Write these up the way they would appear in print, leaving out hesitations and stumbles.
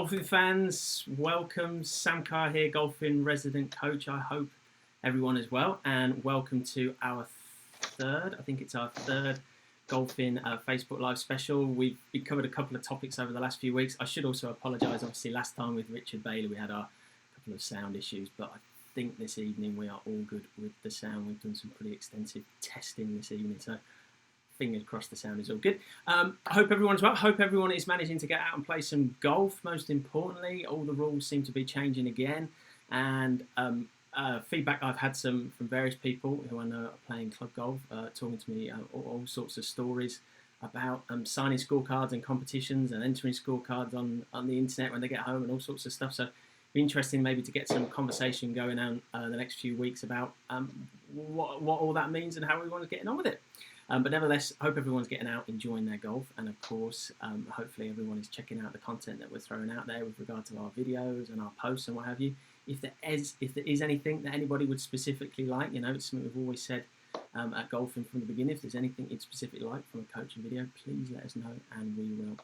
Golfin fans, welcome. Sam Carr here, Golfin resident coach. I hope everyone is well, and welcome to our third Golfin Facebook Live special. We covered a couple of topics over the last few weeks. I should also apologise. Obviously, last time with Richard Bailey, we had a couple of sound issues, but I think this evening we are all good with the sound. We've done some pretty extensive testing this evening, so fingers crossed the sound is all good. I hope everyone's well. Hope everyone is managing to get out and play some golf. Most importantly, all the rules seem to be changing again. And feedback I've had from various people who I know are playing club golf, talking to me all sorts of stories about signing scorecards and competitions and entering scorecards on the internet when they get home and all sorts of stuff. So it'd be interesting maybe to get some conversation going on the next few weeks about what all that means and how everyone's getting on with it. But nevertheless, I hope everyone's getting out, enjoying their golf, and of course, hopefully everyone is checking out the content that we're throwing out there with regard to our videos and our posts and what have you. If there is anything that anybody would specifically like, it's something we've always said at Golfin from the beginning. If there's anything you'd specifically like from a coaching video, please let us know, and we will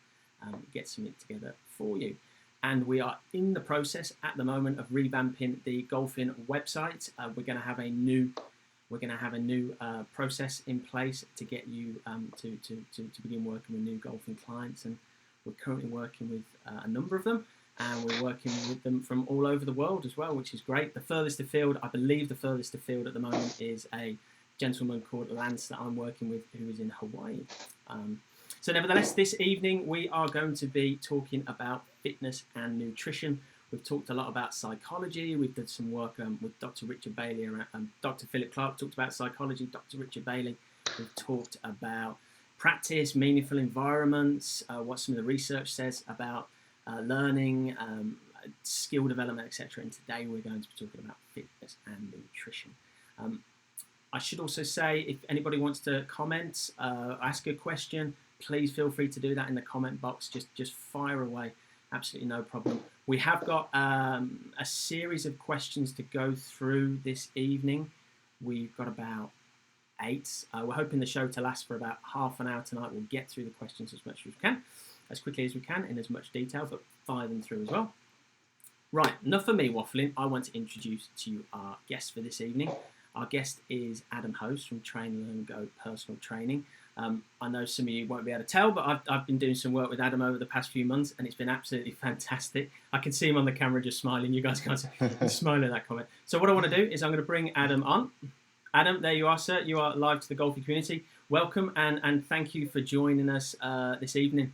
get something together for you. And we are in the process at the moment of revamping the Golfin website. We're going to have a new process in place to get you to begin working with new golfing clients, and we're currently working with a number of them, and we're working with them from all over the world as well, which is great. I believe the furthest afield at the moment is a gentleman called Lance that I'm working with, who is in Hawaii. So nevertheless, this evening we are going to be talking about fitness and nutrition. We've talked a lot about psychology. We've done some work with Dr. Richard Bailey around, Dr. Philip Clark talked about psychology. Dr. Richard Bailey, we've talked about practice, meaningful environments, what some of the research says about learning, skill development, etc. And today we're going to be talking about fitness and nutrition. I should also say, if anybody wants to comment, ask a question, please feel free to do that in the comment box. Just fire away. Absolutely no problem. We have got a series of questions to go through this evening. We've got about 8. We're hoping the show to last for about half an hour tonight. We'll get through the questions as much as we can, as quickly as we can, in as much detail, but fire them through as well. Right, enough of me waffling. I want to introduce to you our guest for this evening. Our guest is Adam Host from Train, Learn, Go Personal Training. I know some of you won't be able to tell, but I've been doing some work with Adam over the past few months, and it's been absolutely fantastic. I can see him on the camera just smiling. You guys can't see him smiling at that comment. So what I want to do is I'm going to bring Adam on. Adam, there you are, sir. You are live to the golfing community. Welcome, and thank you for joining us this evening.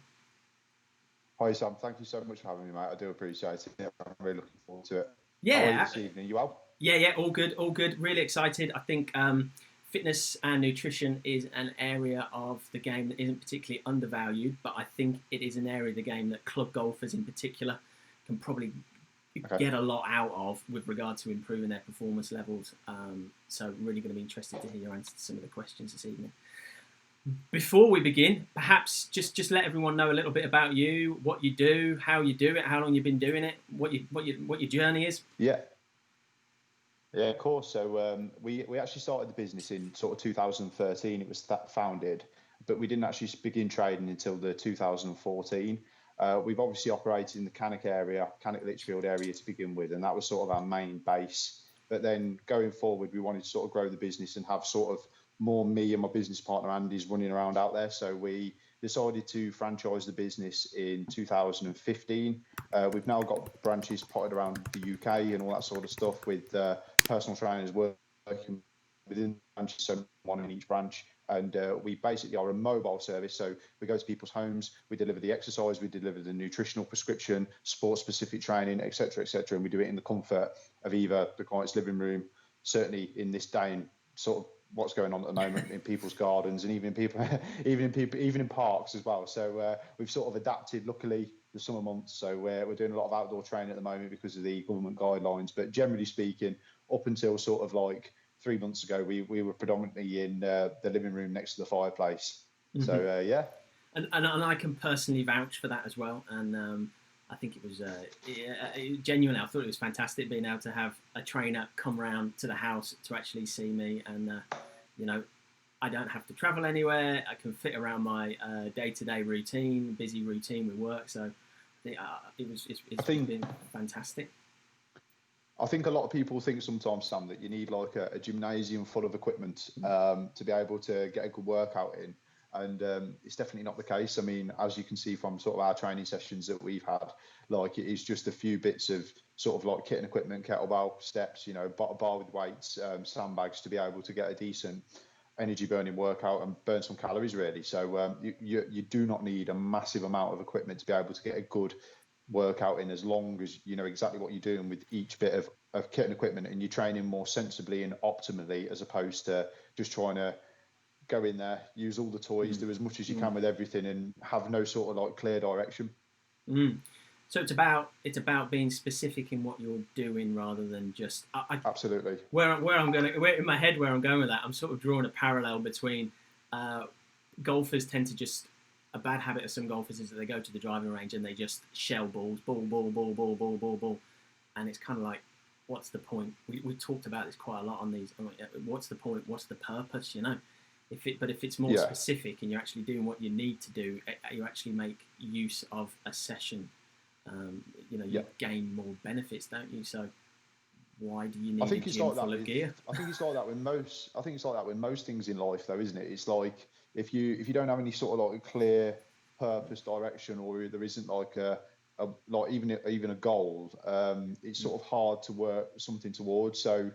Hi, Sam. Thank you so much for having me, mate. I do appreciate it. I'm really looking forward to it. Yeah. How are you this evening? You well? Yeah, all good. Really excited. I think fitness and nutrition is an area of the game that isn't particularly undervalued, but I think it is an area of the game that club golfers in particular can probably get a lot out of with regard to improving their performance levels. So really going to be interested to hear your answer to some of the questions this evening. Before we begin, perhaps just let everyone know a little bit about you, what you do, how you do it, how long you've been doing it, what your journey is. Yeah, of course. So we actually started the business in sort of 2013. It was founded, but we didn't actually begin trading until the 2014. We've obviously operated in the Cannock Lichfield area to begin with, and that was sort of our main base. But then going forward, we wanted to sort of grow the business and have sort of more me and my business partner Andy's running around out there. So we decided to franchise the business in 2015. We've now got branches potted around the UK and all that sort of stuff, with personal trainers working within branches, so one in each branch. And we basically are a mobile service. So we go to people's homes, we deliver the exercise, we deliver the nutritional prescription, sports-specific training, etc., etc. And we do it in the comfort of either the client's living room, certainly in this day and sort of what's going on at the moment in people's gardens, and even in parks as well. So we've sort of adapted, luckily, the summer months. So we're doing a lot of outdoor training at the moment because of the government guidelines. But generally speaking, up until sort of like 3 months ago, we were predominantly in the living room next to the fireplace. Mm-hmm. So yeah. And I can personally vouch for that as well. And I think it was genuinely, I thought it was fantastic being able to have a trainer come round to the house to actually see me. And, I don't have to travel anywhere. I can fit around my day-to-day routine, busy routine with work. So It's been fantastic. I think a lot of people think sometimes, Sam, that you need like a gymnasium full of equipment to be able to get a good workout in. And it's definitely not the case. I mean, as you can see from sort of our training sessions that we've had, like it is just a few bits of sort of like kit and equipment, kettlebell, steps, bar with weights, sandbags to be able to get a decent energy burning workout and burn some calories really. So you do not need a massive amount of equipment to be able to get a good workout in, as long as you know exactly what you're doing with each bit of kit and equipment, and you're training more sensibly and optimally, as opposed to just trying to go in there, use all the toys, do as much as you can with everything, and have no sort of like clear direction. So it's about being specific in what you're doing rather than just absolutely where I'm going in my head, where I'm going with that. I'm sort of drawing a parallel between golfers tend to just, a bad habit of some golfers is that they go to the driving range and they just shell balls, ball, and it's kind of like, what's the point? We talked about this quite a lot on these. What's the point? What's the purpose? If it's more specific and you're actually doing what you need to do, you actually make use of a session. You gain more benefits, don't you? So why do you need a gym full of gear? I think it's like that with most. I think it's like that with most things in life, though, isn't it? It's like if you don't have any sort of like clear purpose, direction, or there isn't like like even a goal, it's sort of hard to work something towards. So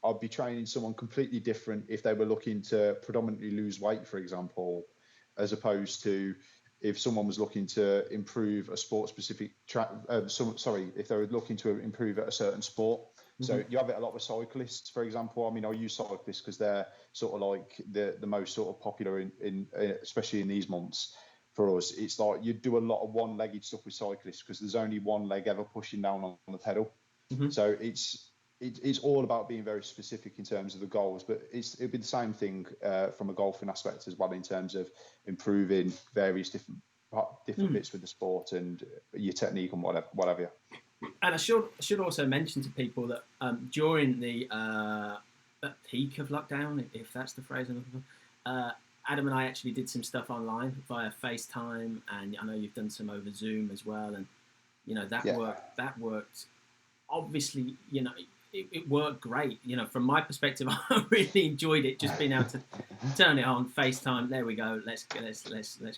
I'd be training someone completely different if they were looking to predominantly lose weight, for example, as opposed to if someone was looking to improve a sport specific if they were looking to improve at a certain sport. So you have it a lot with cyclists, for example. I mean, I use cyclists because they're sort of like the most sort of popular in especially in these months for us. It's like you do a lot of one-legged stuff with cyclists because there's only one leg ever pushing down on the pedal. So it's all about being very specific in terms of the goals, but it'd be the same thing from a golfing aspect as well, in terms of improving various different bits with the sport and your technique and whatever. And I should also mention to people that during the peak of lockdown, if that's the phrase I'm looking for, Adam and I actually did some stuff online via FaceTime, and I know you've done some over Zoom as well, and that worked. Obviously, it worked great. From my perspective, I really enjoyed it. Just being able to turn it on, FaceTime. There we go. Let's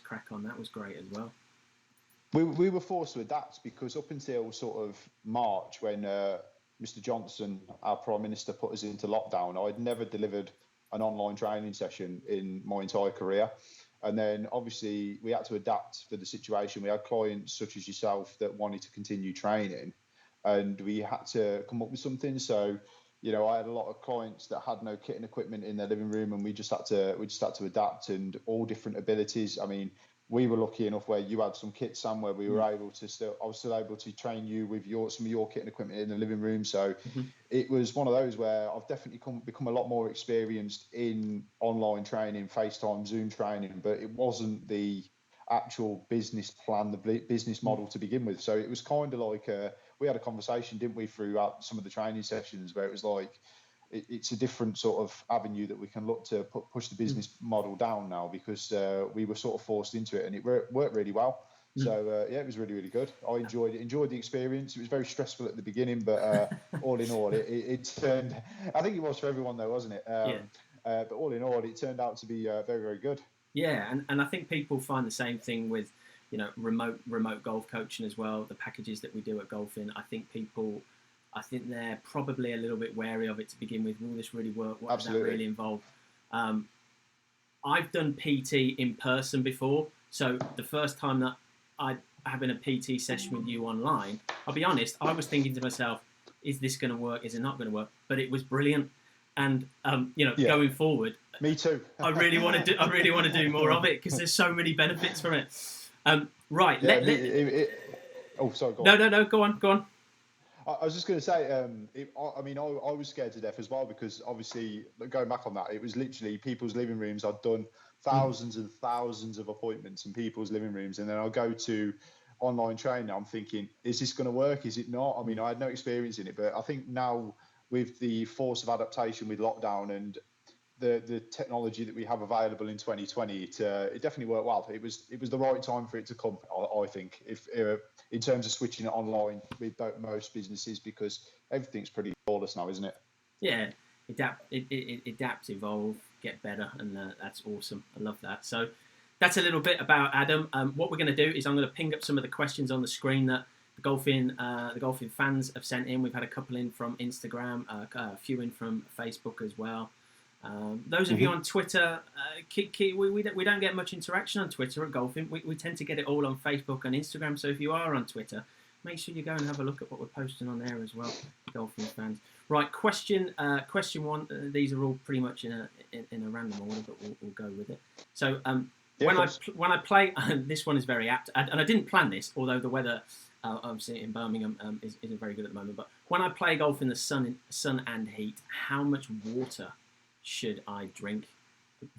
crack on. That was great as well. We were forced to adapt because up until sort of March, when Mr. Johnson, our Prime Minister, put us into lockdown, I'd never delivered an online training session in my entire career. And then obviously we had to adapt for the situation. We had clients such as yourself that wanted to continue training, and we had to come up with something. So, I had a lot of clients that had no kit and equipment in their living room, and we just had to adapt, and all different abilities. I mean, we were lucky enough where you had some kit, Sam, where I was still able to train you with some of your kit and equipment in the living room. So it was one of those where I've definitely become a lot more experienced in online training, FaceTime, Zoom training, but it wasn't the actual business plan, the business model to begin with. So it was kind of like we had a conversation, didn't we, throughout some of the training sessions, where it was like, it's a different sort of avenue that we can look to push the business model down now, because we were sort of forced into it, and it worked really well. So it was really, really good. I enjoyed the experience. It was very stressful at the beginning, but all in all, it turned, I think it was for everyone though, wasn't it? But all in all, it turned out to be very, very good. Yeah, and I think people find the same thing with, remote golf coaching as well. The packages that we do at Golfin, I think they're probably a little bit wary of it to begin with. Will this really work? What does that really involve? I've done PT in person before, so the first time that I'm having a PT session with you online, I'll be honest, I was thinking to myself, is this going to work? Is it not going to work? But it was brilliant. And going forward, me too. I really want to do more of it because there's so many benefits from it. Right. Sorry. Go on. No. Go on. I was just going to say, I was scared to death as well, because obviously going back on that, it was literally people's living rooms. I'd done thousands and thousands of appointments in people's living rooms, and then I'll go to online training. I'm thinking, is this going to work? Is it not? I mean, I had no experience in it, but I think now with the force of adaptation with lockdown and the technology that we have available in 2020, it definitely worked well. It was the right time for it to come, I think, if in terms of switching it online with most businesses, because everything's pretty flawless now, isn't it? Yeah, adapt, evolve, get better, and that's awesome. I love that. So that's a little bit about Adam. What we're going to do is I'm going to ping up some of the questions on the screen that the Golfin fans have sent in. We've had a couple in from Instagram, a few in from Facebook as well. Those of you on Twitter, we don't get much interaction on Twitter at Golfin. We tend to get it all on Facebook and Instagram. So if you are on Twitter, make sure you go and have a look at what we're posting on there as well, Golfin fans. Right, question one. These are all pretty much in a random order, but we'll go with it. So when I play, this one is very apt, and I didn't plan this, although the weather obviously in Birmingham isn't very good at the moment. But when I play golf in the sun and heat, how much water should I drink?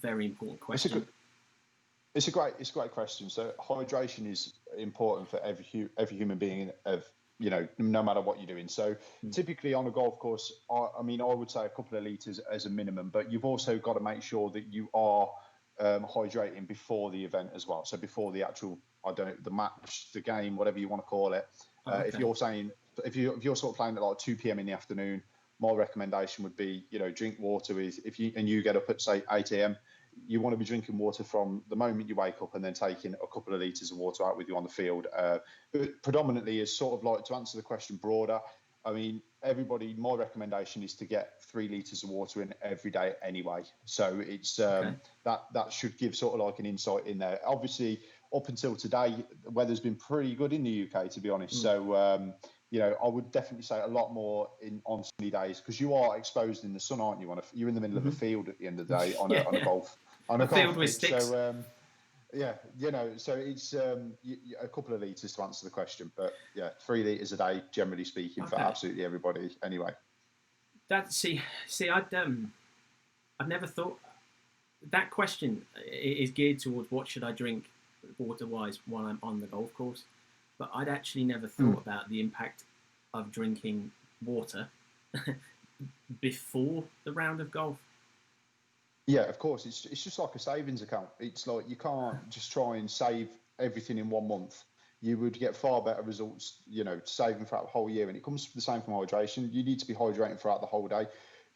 Very important question. It's a great question. So hydration is important for every human being, no matter what you're doing. So typically on a golf course, I would say a couple of litres as a minimum, but you've also got to make sure that you are hydrating before the event as well. So before the actual, the match, the game, whatever you want to call it. Okay. If you're sort of playing at like 2 p.m. in the afternoon, my recommendation would be, drink water. If you get up at say 8 a.m., you want to be drinking water from the moment you wake up, and then taking a couple of litres of water out with you on the field. But predominantly, is sort of like, to answer the question broader, my recommendation is to get 3 litres of water in every day anyway. So it's that should give sort of like an insight in there. Obviously, up until today, the weather's been pretty good in the UK, to be honest. So I would definitely say a lot more on sunny days, because you are exposed in the sun, aren't you? You're in the middle of a field at the end of the day on a golf field with sticks. So so it's a couple of litres to answer the question, but 3 litres a day, generally speaking, for absolutely everybody. Anyway, I've never thought that question is geared towards what should I drink water-wise while I'm on the golf course. But I'd actually never thought about the impact of drinking water before the round of golf. Yeah, of course. It's just like a savings account. It's like you can't just try and save everything in 1 month. You would get far better results, saving throughout the whole year. And it comes the same from hydration. You need to be hydrating throughout the whole day.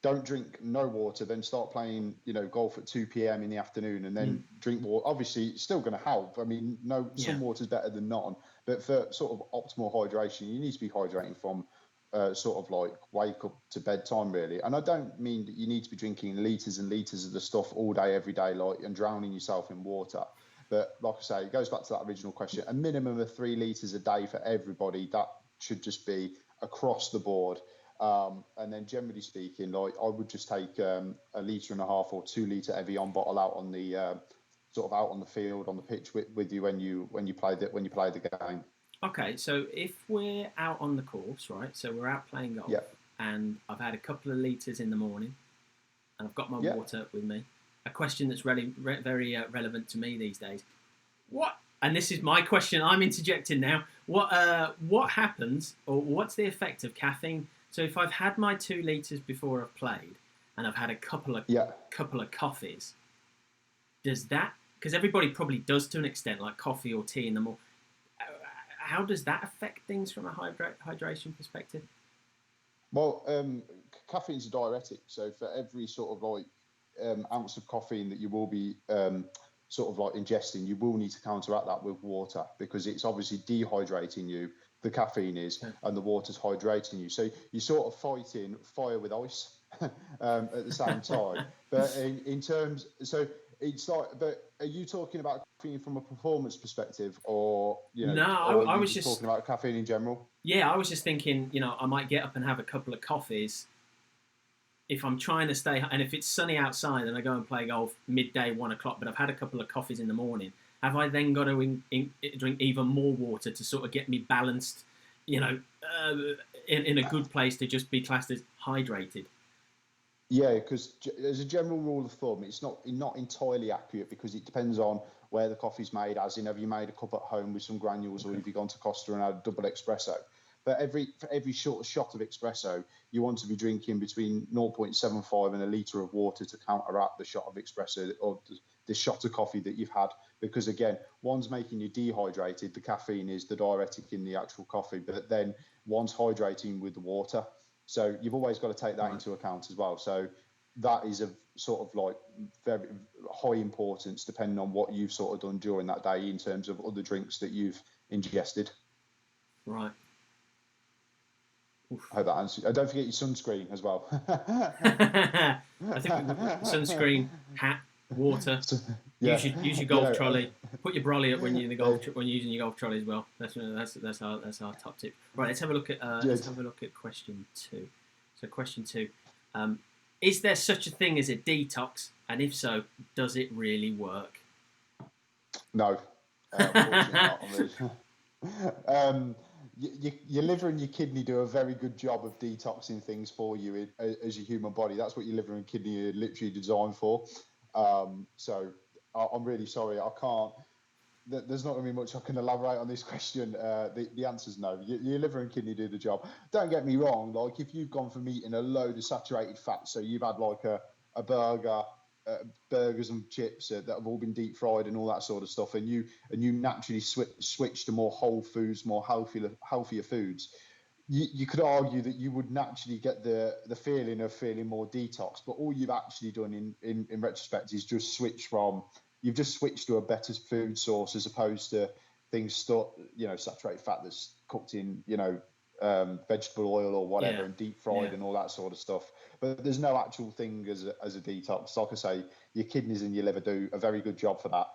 Don't drink no water, then start playing, golf at 2 p.m. in the afternoon, and then drink water. Obviously, it's still going to help. Some water's better than none. But for sort of optimal hydration, you need to be hydrating from sort of like wake up to bedtime, really. And I don't mean that you need to be drinking litres and litres of the stuff all day, every day, and drowning yourself in water. But like I say, it goes back to that original question. A minimum of 3 litres a day for everybody. That should just be across the board. And then generally speaking, I would just take a litre and a half or 2 litre Evian bottle out on the sort of out on the field, on the pitch with you when you play the game. Okay, so if we're out on the course, right? So we're out playing golf, and I've had a couple of litres in the morning, and I've got my water with me. A question that's really very relevant to me these days. What? And this is my question. I'm interjecting now. What happens, or what's the effect of caffeine? So if I've had my 2 litres before I've played, and I've had a couple of coffees, does that? Because everybody probably does to an extent, like coffee or tea in the morning. How does that affect things from a hydration perspective? Well, caffeine's a diuretic, so for every sort of like ounce of caffeine that you will be sort of like ingesting, you will need to counteract that with water, because it's obviously dehydrating you. The caffeine is, and the water's hydrating you. So you're sort of fighting fire with ice at the same time. But in terms, so it's like, but are you talking about caffeine from a performance perspective, or I was just talking about caffeine in general? Yeah, I was just thinking, I might get up and have a couple of coffees if I'm trying to stay, and if it's sunny outside and I go and play golf midday, 1 o'clock, but I've had a couple of coffees in the morning. Have I then got to drink even more water to sort of get me balanced, in a good place to just be classed as hydrated? Yeah, because as a general rule of thumb, it's not entirely accurate, because it depends on where the coffee's made. As in, have you made a cup at home with some granules, or have you gone to Costa and had a double espresso? But for every shot of espresso, you want to be drinking between 0.75 and a litre of water to counteract the shot of espresso or the shot of coffee that you've had. Because again, one's making you dehydrated. The caffeine is the diuretic in the actual coffee, but then one's hydrating with the water. So you've always got to take that into account as well. So that is a sort of like very high importance depending on what you've sort of done during that day in terms of other drinks that you've ingested. Right. Oof. I hope that answers. Don't forget your sunscreen as well. I think sunscreen, hat, water. Yeah. Use your golf trolley. Put your brolly up when you're in the golf when you're using your golf trolley as well. That's our top tip. Right. Let's have a look at question 2. So question 2, is there such a thing as a detox? And if so, does it really work? No. Unfortunately not. Your liver and your kidney do a very good job of detoxing things for you as your human body. That's what your liver and kidney are literally designed for. So I'm really sorry. I can't. There's not going to be much I can elaborate on this question. The answer's no. Your liver and kidney do the job. Don't get me wrong. Like if you've gone from eating a load of saturated fat, so you've had like a burger, burgers and chips that have all been deep fried and all that sort of stuff, and you naturally switch to more whole foods, more healthier foods, you could argue that you would naturally get the feeling of feeling more detox. But all you've actually done in retrospect is just switched to a better food source as opposed to things saturated fat that's cooked in vegetable oil or whatever and deep fried and all that sort of stuff. But there's no actual thing as a detox. Like I say, your kidneys and your liver do a very good job for that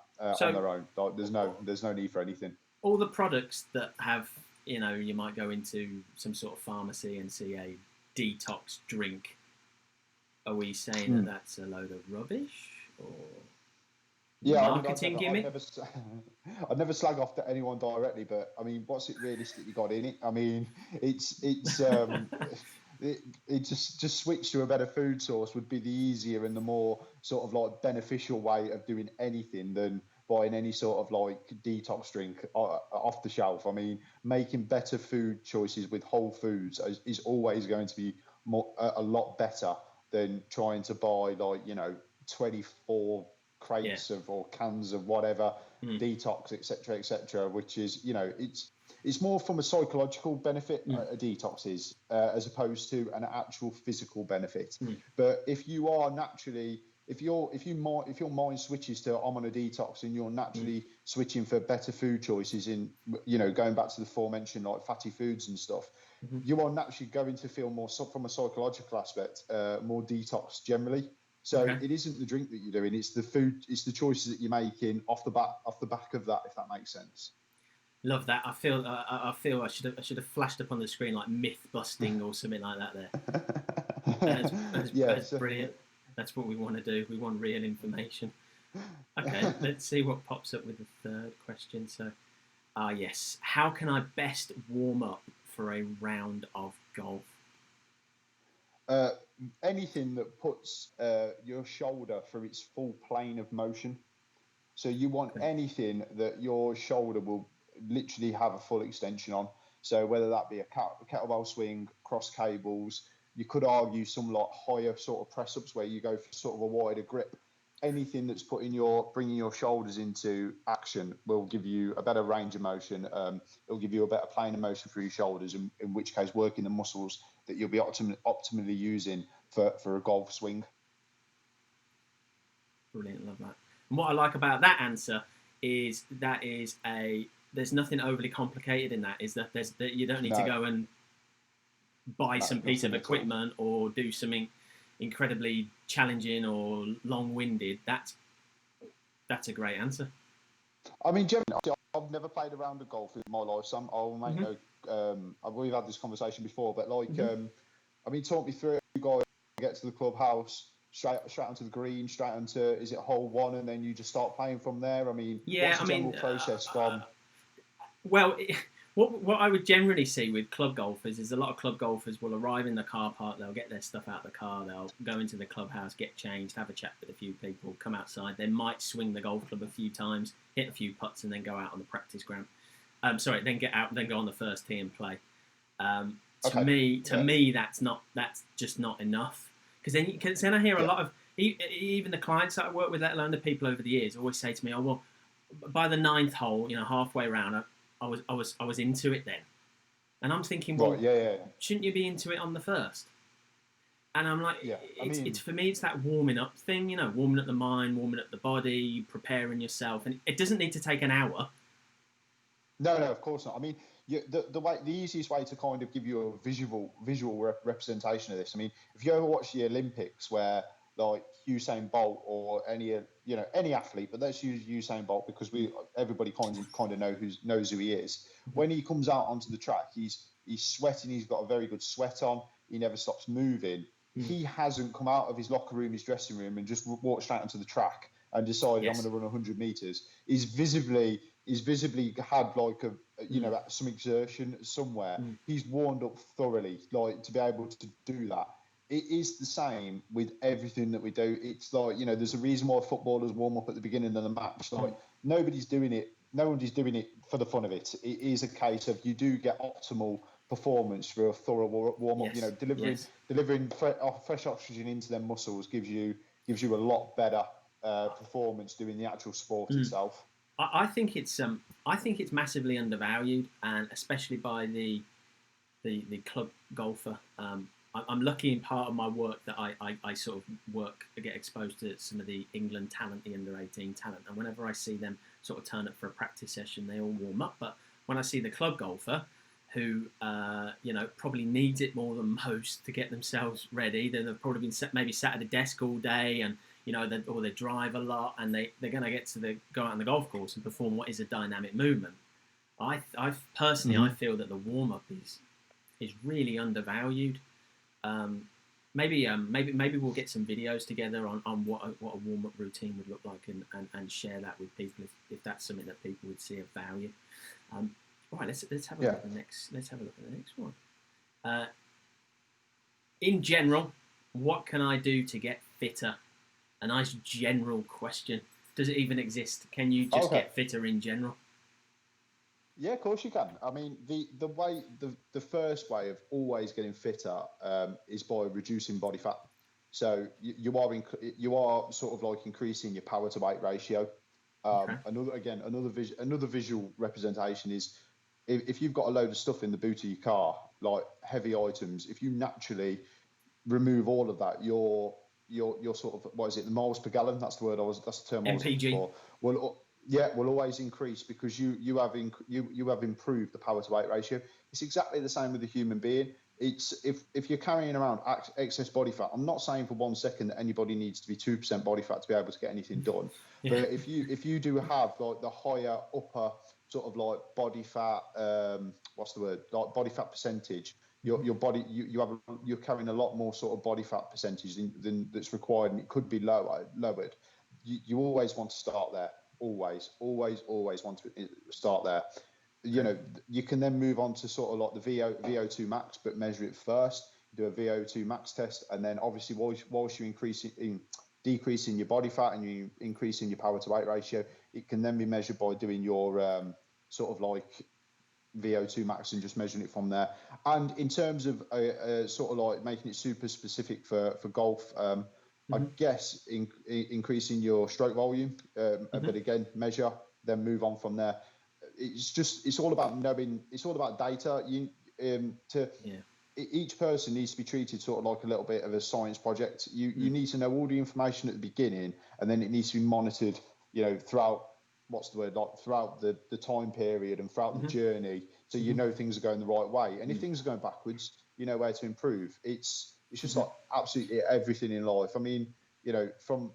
on their own. Like, there's no need for anything. All the products that have, you might go into some sort of pharmacy and see a detox drink. Are we saying that that's a load of rubbish or marketing gimmick? I'd never slag off to anyone directly, but I mean, what's it realistically got in it? I mean, it's it just switch to a better food source would be the easier and the more sort of like beneficial way of doing anything than buying any sort of like detox drink off the shelf. I mean, making better food choices with whole foods is always going to be a lot better than trying to buy 24 crates or cans of whatever detox, etc., which is it's more from a psychological benefit a detox is as opposed to an actual physical benefit. But if you are naturally if your mind switches to I'm on a detox and you're naturally switching for better food choices in going back to the aforementioned like fatty foods and stuff, you are naturally going to feel more from a psychological aspect more detox generally. So it isn't the drink that you're doing; it's the food, it's the choices that you're making off the back of that, if that makes sense. Love that. I feel I should have flashed up on the screen like myth busting or something like that there. That's brilliant. That's what we want to do. We want real information. Okay, let's see what pops up with the third question. So, yes, how can I best warm up for a round of golf? Anything that puts your shoulder through its full plane of motion. So you want anything that your shoulder will literally have a full extension on. So whether that be a kettlebell swing, cross cables, you could argue some like higher sort of press ups where you go for sort of a wider grip. Anything that's bringing your shoulders into action will give you a better range of motion. It'll give you a better plane of motion through your shoulders, in which case working the muscles that you'll be optimally using for a golf swing. Brilliant, love that. And what I like about that answer is there's nothing overly complicated in that. Is that you don't need to go and buy some piece of equipment or do something incredibly challenging or long-winded. That's a great answer. I mean, generally, I've never played a round of golf in my life, so I'll make we've had this conversation before, but I mean, talk me through. You guys get to the clubhouse, straight onto the green, straight onto, is it hole one, and then you just start playing from there? I mean, what's the general process from? Well, what I would generally see with club golfers is a lot of club golfers will arrive in the car park, they'll get their stuff out of the car, they'll go into the clubhouse, get changed, have a chat with a few people, come outside, they might swing the golf club a few times, hit a few putts, and then go out on the practice ground. Then get out, then go on the first tee and play. To me, that's just not enough. Because then I hear a lot of even the clients that I work with, let alone the people over the years, always say to me, "Oh well, by the ninth hole, halfway around, I was into it then." And I'm thinking, well, shouldn't you be into it on the first? And I'm like, it's for me, it's that warming up thing, warming up the mind, warming up the body, preparing yourself, and it doesn't need to take an hour. No, of course not. I mean, the easiest way to kind of give you a visual representation of this. I mean, if you ever watch the Olympics, where like Usain Bolt or any athlete, but let's use Usain Bolt because everybody kind of knows who he is. When he comes out onto the track, he's sweating. He's got a very good sweat on. He never stops moving. He hasn't come out of his locker room, his dressing room, and just walked straight onto the track and decided I'm going to run 100 meters. He's visibly had like some exertion somewhere. He's warmed up thoroughly, like to be able to do that. It is the same with everything that we do. It's like, there's a reason why footballers warm up at the beginning of the match. Like nobody's doing it for the fun of it. It is a case of you do get optimal performance through a thorough warm up. Delivering fresh oxygen into their muscles gives you a lot better performance doing the actual sport itself. I think it's massively undervalued, and especially by the club golfer. I'm lucky in part of my work that I sort of get exposed to some of the England talent, the under 18 talent, and whenever I see them sort of turn up for a practice session, they all warm up. But when I see the club golfer, who probably needs it more than most to get themselves ready, they've probably been maybe sat at a desk all day, and or they drive a lot, and they're going to go out on the golf course and perform what is a dynamic movement. I personally I feel that the warm up is really undervalued. Maybe we'll get some videos together on what a warm up routine would look like, and share that with people if that's something that people would see of value. Right, let's have a look at the next. Let's have a look at the next one. In general, what can I do to get fitter? A nice general question. Does it even exist? Can you just get fitter in general? Yeah, of course you can. I mean, the first way of always getting fitter is by reducing body fat. So you are sort of like increasing your power to weight ratio. Another visual representation is if you've got a load of stuff in the boot of your car, like heavy items, if you naturally remove all of that, your sort of, what is it, the miles per gallon? That's the term I was looking for. Will always increase because you have improved the power to weight ratio. It's exactly the same with the human being. It's if you're carrying around excess body fat. I'm not saying for 1 second that anybody needs to be 2% body fat to be able to get anything done. But if you do have like the higher upper sort of like body fat, like body fat percentage, your body you're carrying a lot more sort of body fat percentage than that's required, and it could be lowered. You always want to start there. Always want to start there. You can then move on to sort of like the VO2 max, but measure it first. Do a VO2 max test, and then obviously whilst you're decreasing your body fat and you increasing your power to weight ratio, it can then be measured by doing your sort of like VO2 max and just measuring it from there. And in terms of sort of like making it super specific for golf, I guess increasing your stroke volume, but again, measure, then move on from there. It's all about knowing. It's all about data. Each person needs to be treated sort of like a little bit of a science project. You need to know all the information at the beginning, and then it needs to be monitored. Throughout throughout the time period and throughout the journey, so things are going the right way. And if things are going backwards, you know where to improve. It's just like absolutely everything in life. I mean, from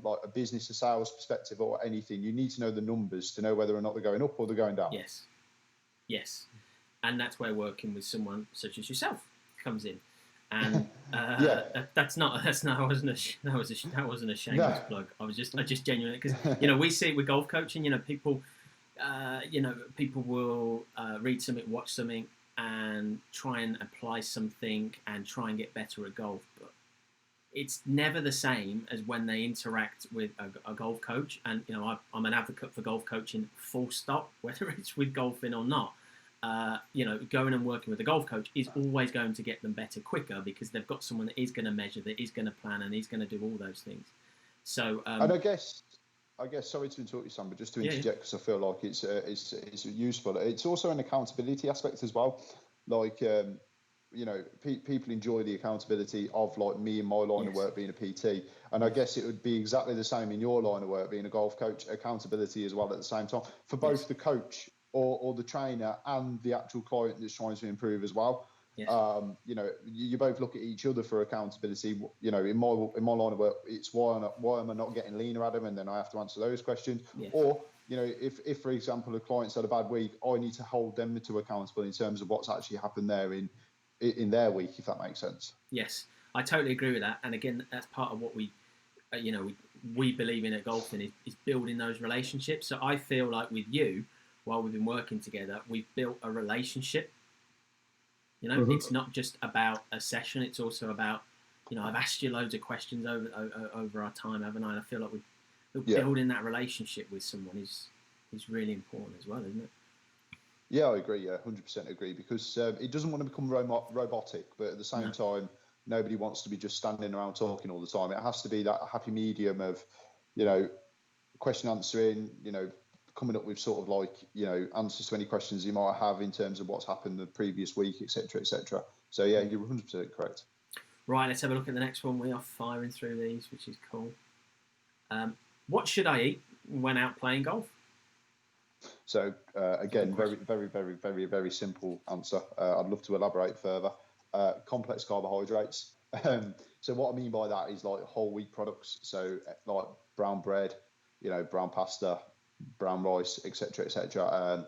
like a business or sales perspective or anything, you need to know the numbers to know whether or not they're going up or they're going down. Yes, and that's where working with someone such as yourself comes in. And that wasn't a shameless plug. I just genuinely, because we see it with golf coaching. People will read something, watch something, and try and apply something and try and get better at golf, but it's never the same as when they interact with a golf coach. And I'm an advocate for golf coaching, full stop, whether it's with Golfin or not. going and working with a golf coach is always going to get them better quicker because they've got someone that is going to measure, that is going to plan, and is going to do all those things. So, and I guess, sorry to interrupt you, Sam, but just to interject, because I feel like it's useful. It's also an accountability aspect as well. Like, people enjoy the accountability of, like, me in my line of work being a PT, and I guess it would be exactly the same in your line of work being a golf coach. Accountability as well at the same time for both the coach or the trainer and the actual client that's trying to improve as well. Yes. You both look at each other for accountability. In my line of work, it's why am I not getting leaner, Adam, and then I have to answer those questions. Yes. Or if for example a client's had a bad week, I need to hold them to accountable in terms of what's actually happened there in their week, if that makes sense. Yes, I totally agree with that. And again, that's part of what we believe in at Golfin is building those relationships. So I feel like with you, while we've been working together, we've built a relationship. It's not just about a session. It's also about, I've asked you loads of questions over our time, haven't I? And I feel like we're building that relationship with someone is really important as well, isn't it? Yeah, I agree. Yeah, 100% agree, because it doesn't want to become robotic, but at the same time, nobody wants to be just standing around talking all the time. It has to be that happy medium of, question answering, coming up with sort of like, answers to any questions you might have in terms of what's happened the previous week, etc., etc. So yeah, you're 100% correct. Right, let's have a look at the next one. We are firing through these, which is cool. What should I eat when out playing golf? So again, very, very, very, very, very simple answer. I'd love to elaborate further. Complex carbohydrates. So what I mean by that is like whole wheat products. So like brown bread, brown pasta, brown rice, etc., etc.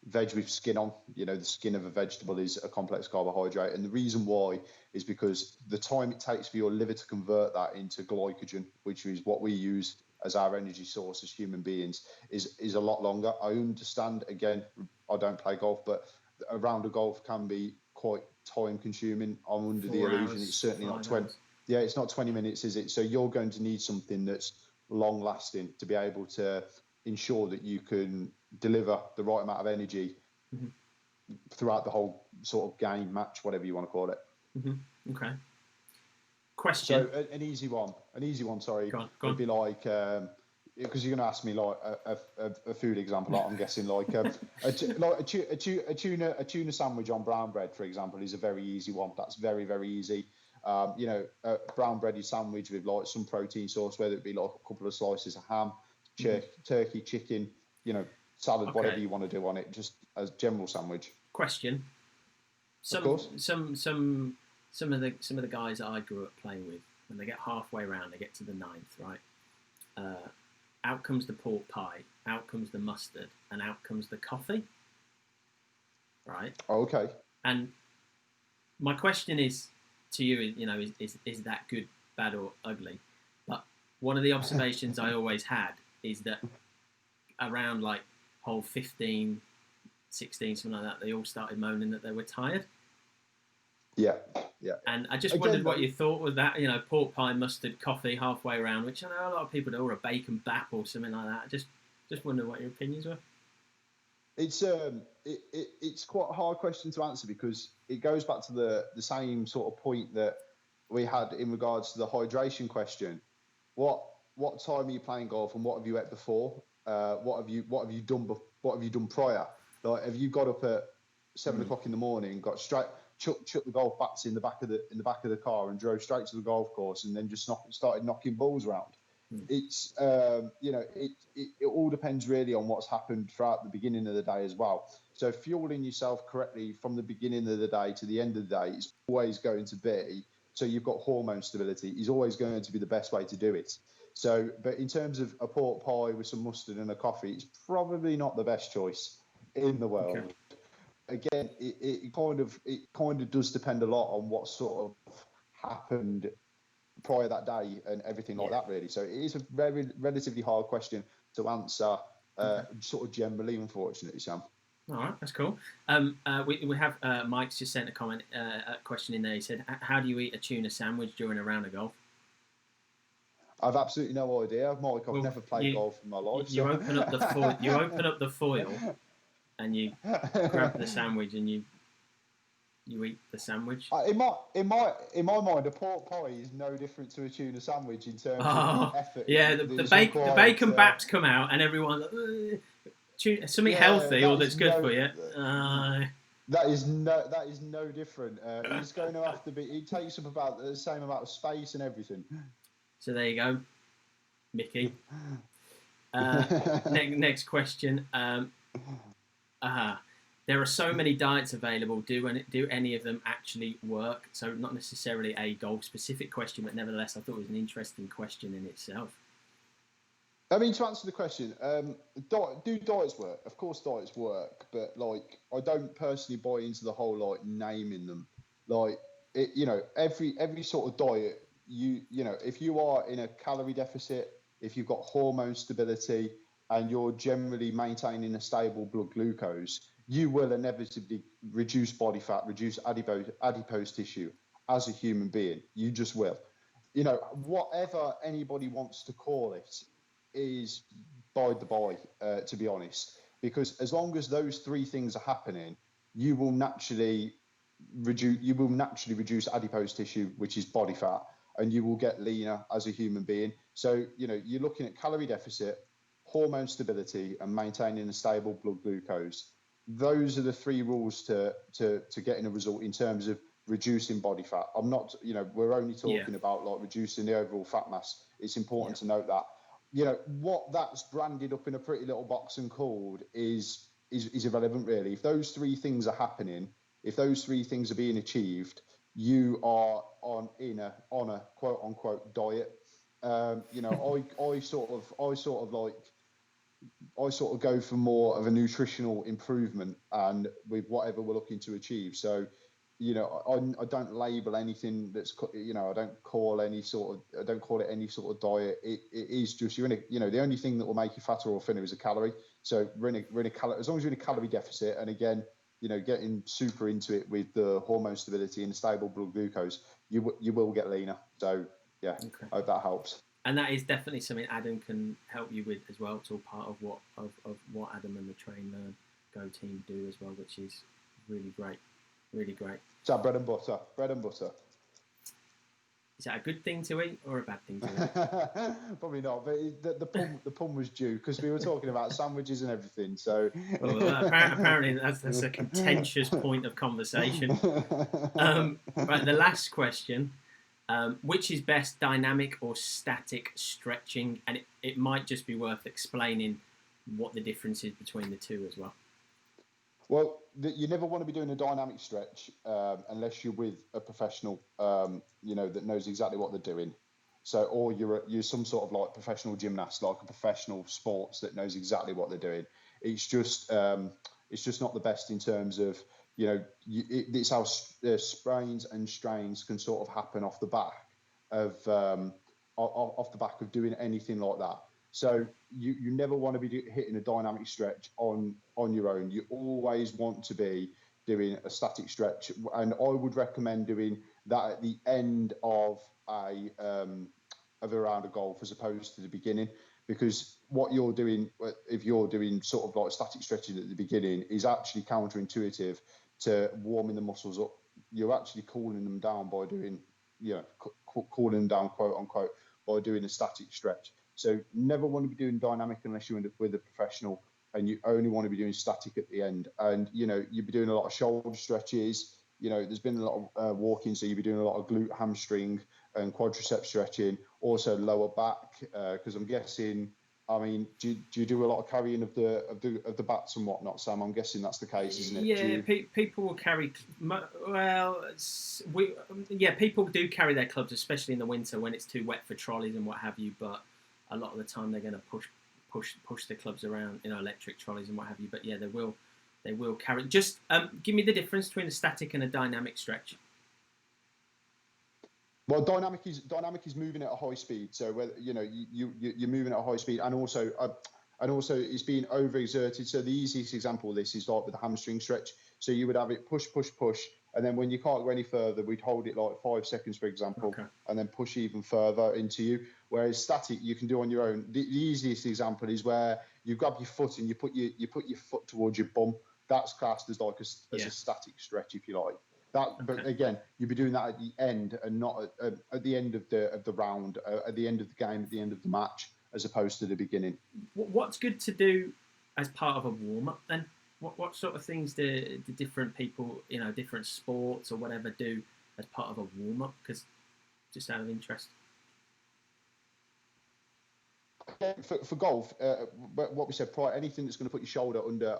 Veg with skin on. The skin of a vegetable is a complex carbohydrate, and the reason why is because the time it takes for your liver to convert that into glycogen, which is what we use as our energy source as human beings, is a lot longer. I understand, again, I don't play golf, but a round of golf can be quite time consuming. I'm under the illusion it's certainly not 20. Yeah, it's not 20 minutes, is it? So you're going to need something that's long lasting to be able to ensure that you can deliver the right amount of energy throughout the whole sort of game, match, whatever you want to call it. Okay. Question. So an easy one. Sorry, go on. Would be like, because you're going to ask me like a food example. Like I'm guessing like a tuna sandwich on brown bread, for example, is a very easy one. That's very, very easy. A brown bready sandwich with like some protein source, whether it be like a couple of slices of ham, turkey, chicken, salad, whatever you want to do on it, just as general sandwich. Question. Some of the guys that I grew up playing with, when they get halfway around, they get to the ninth, right? Out comes the pork pie, out comes the mustard, and out comes the coffee. Right? Oh, okay. And my question is to you, is that good, bad, or ugly? But one of the observations I always had is that around like hole 15, 16, something like that, they all started moaning that they were tired. Yeah. And I just wondered what you thought with that, pork pie, mustard, coffee, halfway around, which I know a lot of people do, or a bacon bap or something like that. I just wondered what your opinions were. It's quite a hard question to answer, because it goes back to the same sort of point that we had in regards to the hydration question. What time are you playing golf, and what have you ate before? What have you done prior? Like, have you got up at 7 o'clock in the morning, got straight, chuck the golf bats in the back of the car, and drove straight to the golf course, and then just started knocking balls around? It's it all depends really on what's happened throughout the beginning of the day as well. So fueling yourself correctly from the beginning of the day to the end of the day is always going to be, so you've got hormone stability, is always going to be the best way to do it. So, but in terms of a pork pie with some mustard and a coffee, it's probably not the best choice in the world. Okay. Again, it kind of does depend a lot on what sort of happened prior that day and everything like that, really. So it is a very relatively hard question to answer, sort of generally, unfortunately, Sam. All right, that's cool. We have Mike's just sent a question in there. He said, "How do you eat a tuna sandwich during a round of golf?" I've absolutely no idea, Mike. I've never played golf in my life. You open up the foil, and you grab the sandwich and you eat the sandwich. In my mind, a pork pie is no different to a tuna sandwich in terms of the effort. Yeah, the bacon baps come out, and everyone's like, something healthy or that's good for you. That is no different. It's going to have to be. It takes up about the same amount of space and everything. So there you go, Mickey. Next question. There are so many diets available. Do any of them actually work? So not necessarily a golf-specific question, but nevertheless, I thought it was an interesting question in itself. I mean, to answer the question, do diets work? Of course, diets work, but like, I don't personally buy into the whole like naming them. Like, every sort of diet, if you are in a calorie deficit, if you've got hormone stability, and you're generally maintaining a stable blood glucose, you will inevitably reduce body fat, reduce adipose tissue as a human being. You just will. Whatever anybody wants to call it is by the by, to be honest, because as long as those three things are happening, you will naturally reduce adipose tissue, which is body fat, and you will get leaner as a human being. So, you're looking at calorie deficit, hormone stability, and maintaining a stable blood glucose. Those are the three rules to getting a result in terms of reducing body fat. I'm not, we're only talking about like reducing the overall fat mass. It's important to note that. What that's branded up in a pretty little box and called is irrelevant, really. If those three things are happening, if those three things are being achieved, you are on a quote unquote diet. I sort of go for more of a nutritional improvement and with whatever we're looking to achieve. So, I don't label anything that's, I don't call it any sort of diet. It is just, the only thing that will make you fatter or thinner is a calorie. So as long as you're in a calorie deficit, and again, getting super into it with the hormone stability and stable blood glucose, you will get leaner. So yeah, okay. I hope that helps. And that is definitely something Adam can help you with as well. It's all part of what Adam and the Train Learn Go team do as well, which is really great. Really great. So bread and butter. Is that a good thing to eat or a bad thing to eat? Probably not, but the pun was due because we were talking about sandwiches and everything. So apparently that's a contentious point of conversation. Right, the last question. Which is best, dynamic or static stretching? And it might just be worth explaining what the difference is between the two as well. Well, you never want to be doing a dynamic stretch unless you're with a professional, that knows exactly what they're doing. So, or you're some sort of like professional gymnast, like a professional sports that knows exactly what they're doing. It's just not the best in terms of, it's how sprains and strains can sort of happen off the back of doing anything like that. So you never want to be hitting a dynamic stretch on your own. You always want to be doing a static stretch, and I would recommend doing that at the end of a round of golf as opposed to the beginning, because what you're doing, if you're doing sort of like static stretching at the beginning, is actually counterintuitive to warming the muscles up. You're actually cooling them down by doing, cooling them down, quote unquote, by doing a static stretch. So never want to be doing dynamic unless you're with a professional, and you only want to be doing static at the end. And, you'll be doing a lot of shoulder stretches. There's been a lot of walking, so you'll be doing a lot of glute, hamstring and quadricep stretching, also lower back, because I'm guessing, do you do a lot of carrying of the bats and whatnot, Sam? I'm guessing that's the case, isn't it? Yeah, people will carry. People do carry their clubs, especially in the winter when it's too wet for trolleys and what have you. But a lot of the time they're going to push the clubs around, electric trolleys and what have you. But yeah, they will carry. Just give me the difference between a static and a dynamic stretch. Well, dynamic is moving at a high speed. So whether you're moving at a high speed, and also it's being overexerted. So the easiest example of this is like with the hamstring stretch. So you would have it push, and then when you can't go any further, we'd hold it like 5 seconds, for example, okay, and then push even further into you. Whereas static, you can do on your own. The easiest example is where you grab your foot and you put your foot towards your bum, that's classed as like as a static stretch, if you like. But again, you'll be doing that at the end and not at the end of the round, at the end of the game, at the end of the match, as opposed to the beginning. What's good to do as part of a warm up then? What sort of things do different people, different sports or whatever, do as part of a warm up? Because just out of interest. For golf, what we said prior, anything that's going to put your shoulder under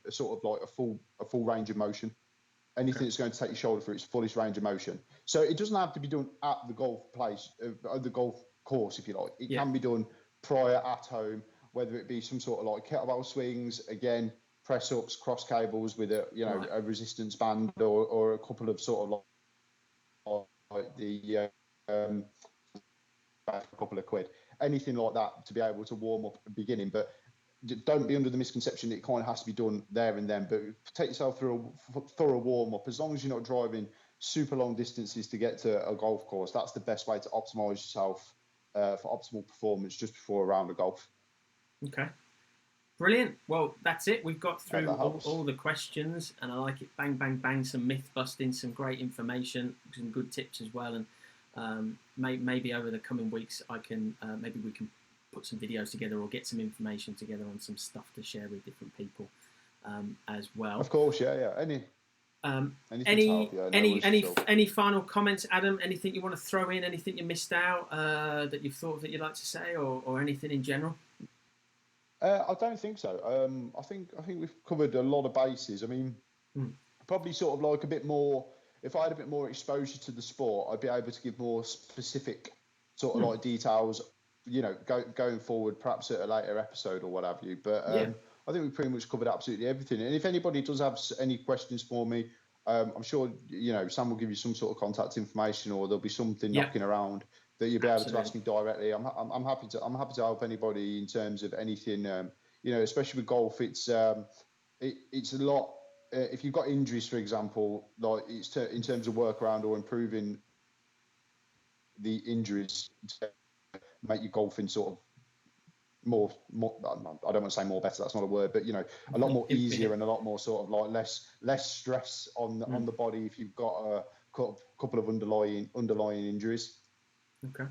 a sort of like a full range of motion. Anything that's going to take your shoulder through its fullest range of motion. So it doesn't have to be done at the golf place, the golf course, if you like. It can be done prior at home, whether it be some sort of like kettlebell swings, again, press ups, cross cables with a resistance band or a couple of sort of like the a couple of quid, anything like that to be able to warm up at the beginning. But don't be under the misconception that it kind of has to be done there and then, but take yourself through a thorough warm up. As long as you're not driving super long distances to get to a golf course, that's the best way to optimize yourself for optimal performance just before a round of golf. Okay, brilliant. Well, that's it. We've got through all the questions, and I like it. Bang, bang, bang. Some myth busting, some great information, some good tips as well. And maybe over the coming weeks, maybe we can put some videos together or get some information together on some stuff to share with different people as well. Of course, yeah. Any final comments, Adam? Anything you want to throw in? Anything you missed out that you thought that you'd like to say, or anything in general? I don't think so. I think we've covered a lot of bases. I mean, probably sort of like a bit more. If I had a bit more exposure to the sport, I'd be able to give more specific sort of like details, going forward, perhaps at a later episode or what have you. But I think we've pretty much covered absolutely everything. And if anybody does have any questions for me, I'm sure, Sam will give you some sort of contact information, or there'll be something knocking around that you'll be able to ask me directly. I'm happy to help anybody in terms of anything, especially with golf. It's a lot. If you've got injuries, for example, like it's in terms of workaround or improving the injuries to make your golfing sort of more, I don't want to say more better, that's not a word, but a lot more easier and a lot more sort of like less stress on the body if you've got a couple of underlying injuries. Okay.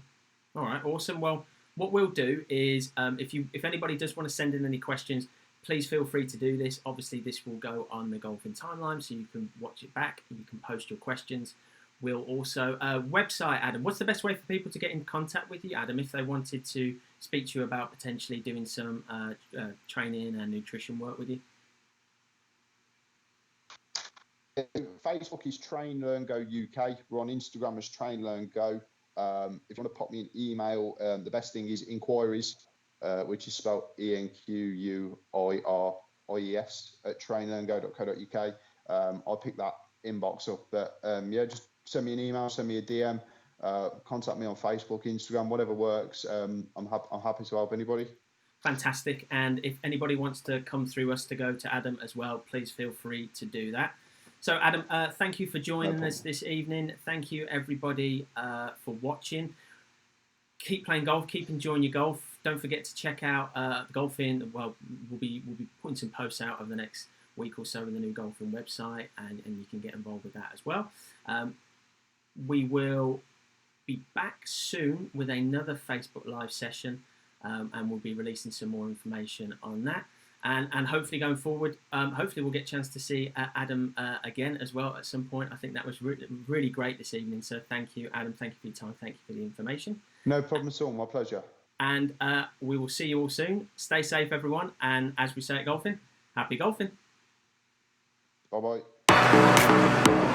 All right. Awesome. Well, what we'll do is if anybody does want to send in any questions, please feel free to do this. Obviously, this will go on the Golfin timeline, so you can watch it back and you can post your questions. We'll also website, Adam. What's the best way for people to get in contact with you, Adam, if they wanted to speak to you about potentially doing some training and nutrition work with you? Facebook is Train Learn Go UK. We're on Instagram as Train Learn Go. If you want to pop me an email, the best thing is inquiries, which is spelled ENQUIRIES at trainlearngo.co.uk. I'll pick that inbox up. But just send me an email, send me a DM, contact me on Facebook, Instagram, whatever works. I'm happy to help anybody. Fantastic. And if anybody wants to come through us to go to Adam as well, please feel free to do that. So, Adam, thank you for joining us this evening. Thank you, everybody, for watching. Keep playing golf. Keep enjoying your golf. Don't forget to check out Golfin. Well, we'll be putting some posts out over the next week or so in the new Golfin website, and you can get involved with that as well. We will be back soon with another Facebook Live session, and we'll be releasing some more information on that. And hopefully going forward, hopefully we'll get a chance to see Adam again as well at some point. I think that was really great this evening. So thank you, Adam. Thank you for your time. Thank you for the information. No problem at all. My pleasure. And we will see you all soon. Stay safe, everyone. And as we say at Golfin, happy golfing. Bye-bye.